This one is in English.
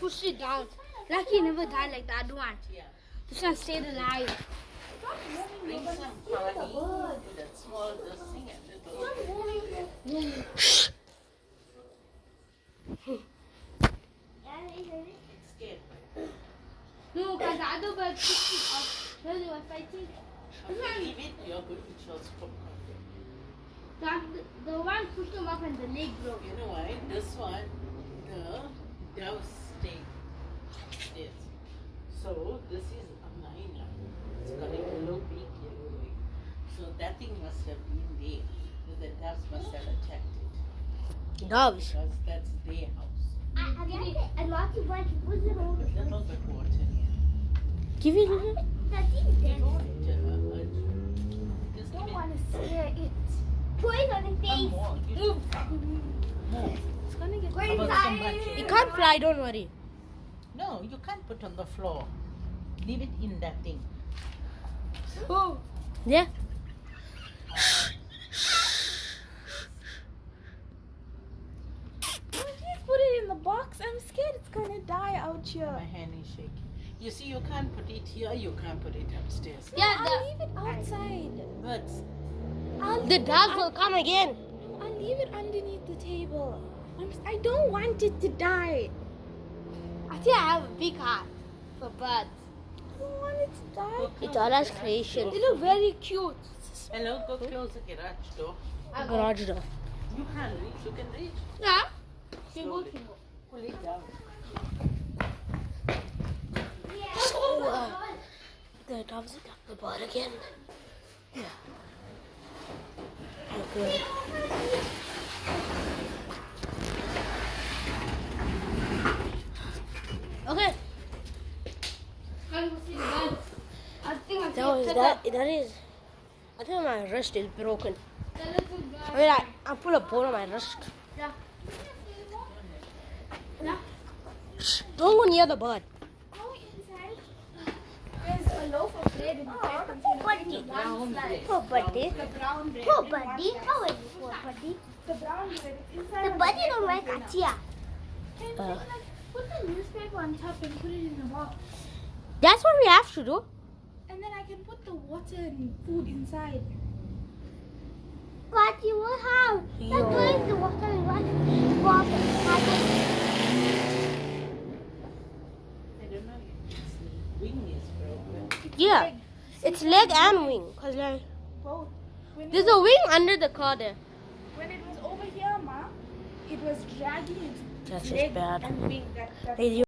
pushed it down. Lucky he never died like the other one. Yeah. This one stayed alive. Bring some honey to that small thing and little. Shh. It's scared. No, because the other bird pushed it off. When they were fighting. Okay, leave it. You're going to Charles popcorn. The one pushed him off and the leg broke. You know why? This one, the dove stayed upstairs. So this is a minor. It's got a yellow beak, yellow leg. So that thing must have been there. The doves must have attacked it. Doves. Because that's their house. And Marky Bunch was it all? A little bit water here. Give it a little. That's it then. Just I don't give it want to scare it. Put it on the one face. more. More. It's gonna get. Go How about some inside. butter? It can't fly, don't worry. No, you can't put on the floor. Leave it in that thing. Oh. Yeah. Put it in the box. I'm scared it's gonna die out My here. hand is shaking. You see, you can't put it here, you can't put it upstairs. Yeah, I'll leave it outside. Birds. the doves will come again. I'll leave it underneath the table. I don't want it to die. I think I have a big heart for birds. I don't want it to die. It's Allah's creation. They look very cute. Hello, go close the garage door. Garage door. You can't reach, you can reach. Yeah. Slowly. Pull it down. The doves attack the bird again. Yeah. Okay. Okay. That is. I think my wrist is broken. I mean, I pull a bone on my wrist. Shh, don't go near the bird. Go inside. There's a loaf of bread in the back container. Brown bread. Poor buddy. Brown The brown bread. Poor buddy. How are you, poor buddy? The brown bread is inside. The buddy don't like achia. Put the newspaper on top and put it in the box. That's what we have to do. And then I can put the water and food inside. But you will have. Yo. That's doing the water and water. I don't know if its wing is broken. Yeah. It's leg and wing. Cause like, Both. When there's a wing under the car there. when it was over here, Ma, it was dragging its That's just leg bad. and wing. That Hey,